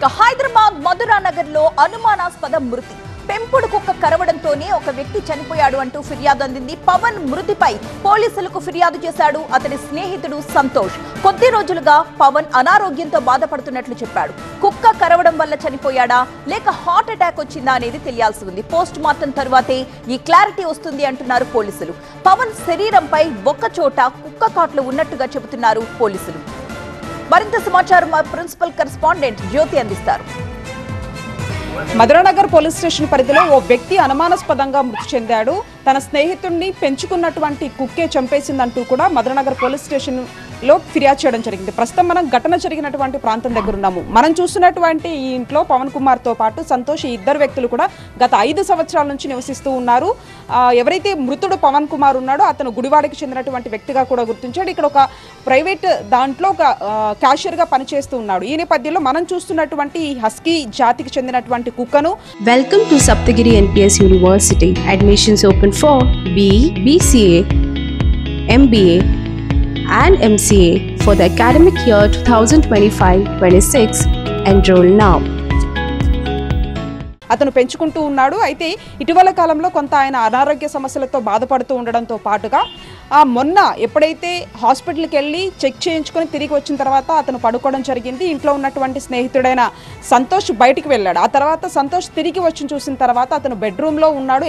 హైదరాబాద్ మధురా నగర్ లో అనుమానాస్పద మృతి. పెంపుడు కుక్క కరవడంతోనే ఒక వ్యక్తి చనిపోయాడు అంటూ ఫిర్యాదు అందింది. పవన్ మృతిపై పోలీసులకు ఫిర్యాదు చేశాడు అతని స్నేహితుడు సంతోష్. కొద్ది రోజులుగా పవన్ అనారోగ్యంతో బాధపడుతున్నట్లు చెప్పాడు. కుక్క కరవడం వల్ల చనిపోయాడా లేక హార్ట్ అటాక్ వచ్చిందా అనేది తెలియాల్సి ఉంది. పోస్ట్ మార్టం తరువాతే ఈ క్లారిటీ వస్తుంది అంటున్నారు పోలీసులు. పవన్ శరీరంపై ఒక్క చోట కుక్క కాట్లు ఉన్నట్టుగా చెబుతున్నారు పోలీసులు. మరింత సమాచారం మా ప్రిన్సిపల్ కరెస్పాండెంట్ జ్యోతి అందిస్తారు. మధురానగర్ పోలీస్ స్టేషన్ పరిధిలో ఓ వ్యక్తి అనుమానాస్పదంగా మృతి చెందాడు. తన స్నేహితుడిని పెంచుకున్నటువంటి కుక్కే చంపేసిందంటూ కూడా మధురానగర్ పోలీస్ స్టేషన్ లో ఫిర్యాదు చేయడం జరిగింది. ప్రస్తుతం మనం ఘటన జరిగినటువంటి ప్రాంతం దగ్గర ఉన్నాము. మనం చూస్తున్నటువంటి ఈ ఇంట్లో పవన్ కుమార్ తో పాటు సంతోష్, ఈ ఇద్దరు వ్యక్తులు కూడా గత 5 సంవత్సరాల నుంచి నివసిస్తూ ఉన్నారు. ఎవరైతే మృతుడు పవన్ కుమార్ ఉన్నాడో అతను గుడివాడకి చెందినటువంటి వ్యక్తిగా కూడా గుర్తించాడు. ఇక్కడ ఒక ప్రైవేట్ దాంట్లో ఒక క్యాషియర్ గా పనిచేస్తూ ఉన్నాడు. ఈ నేపథ్యంలో మనం చూస్తున్నటువంటి ఈ హస్కీ జాతికి చెందినటువంటి కుక్కను welcome to Saptagiri NPS university. Admissions open for BE, BCA, MBA and MCA for the academic year 2025-26. Enroll now. అతను పెంచుకుంటూ ఉన్నాడు. అయితే ఇటీవల కాలంలో కొంత ఆయన అనారోగ్య సమస్యలతో బాధపడుతూ ఉండడంతో పాటుగా మొన్న ఎప్పుడైతే హాస్పిటల్కి వెళ్ళి చెక్ చేయించుకొని తిరిగి వచ్చిన తర్వాత అతను పడుకోవడం జరిగింది. ఇంట్లో ఉన్నటువంటి స్నేహితుడైన సంతోష్ బయటికి వెళ్ళాడు. ఆ తర్వాత సంతోష్ తిరిగి వచ్చి చూసిన తర్వాత అతను బెడ్రూమ్లో ఉన్నాడు.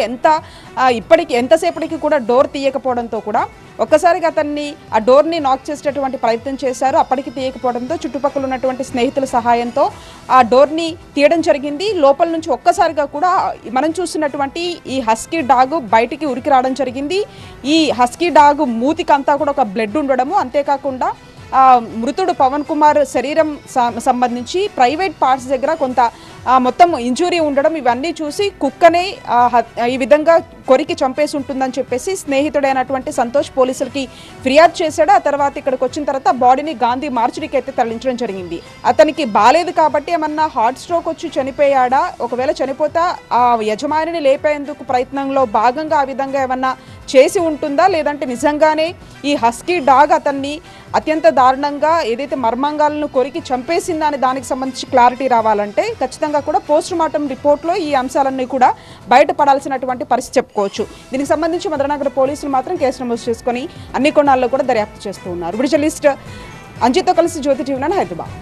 ఎంతసేపటికి కూడా డోర్ తీయకపోవడంతో కూడా ఒక్కసారిగా అతన్ని ఆ డోర్ని నాక్ చేసేటటువంటి ప్రయత్నం చేశారు. అప్పటికి తీయకపోవడంతో చుట్టుపక్కల ఉన్నటువంటి స్నేహితుల సహాయంతో ఆ డోర్ని తీయడం జరిగింది. లోపల నుంచి ఒక్కసారిగా కూడా మనం చూస్తున్నటువంటి ఈ హస్కీ డాగ్ బయటికి ఉరికి రావడం జరిగింది. ఈ హస్కీ డాగ్ మూతికంతా కూడా ఒక బ్లడ్ ఉండడము, అంతేకాకుండా మృతుడు పవన్ కుమార్ శరీరం సంబంధించి ప్రైవేట్ పార్ట్స్ దగ్గర కొంత మొత్తం ఇంజురీ ఉండడం, ఇవన్నీ చూసి కుక్కనే ఈ విధంగా కొరికి చంపేసి ఉంటుందని చెప్పేసి స్నేహితుడైనటువంటి సంతోష్ పోలీసులకి ఫిర్యాదు చేశాడు. ఆ తర్వాత ఇక్కడికి వచ్చిన తర్వాత బాడీని గాంధీ మార్చురీకి అయితే తరలించడం జరిగింది. అతనికి బాలేదు కాబట్టి ఏమన్నా హార్ట్ స్ట్రోక్ వచ్చి చనిపోయాడా, ఒకవేళ చనిపోతా ఆ యజమానిని లేపేందుకు ప్రయత్నంలో భాగంగా ఆ విధంగా ఏమన్నా చేసి ఉంటుందా, లేదంటే నిజంగానే ఈ హస్కీ డాగ్ అతన్ని అత్యంత దారుణంగా ఏదైతే మర్మాంగాలను కొరికి చంపేసిందా అని దానికి సంబంధించి క్లారిటీ రావాలంటే ఖచ్చితంగా కూడా పోస్ట్ మార్టం రిపోర్ట్లో ఈ అంశాలన్నీ కూడా బయటపడాల్సినటువంటి పరిస్థితి చెప్పుకోవచ్చు. దీనికి సంబంధించి మధురానగర్ పోలీసులు మాత్రం కేసు నమోదు చేసుకొని అన్ని కోణాల్లో కూడా దర్యాప్తు చేస్తూ ఉన్నారు. జర్నలిస్ట్ అంజిత్తో కలిసి జ్యోతి టీవీ హైదరాబాద్.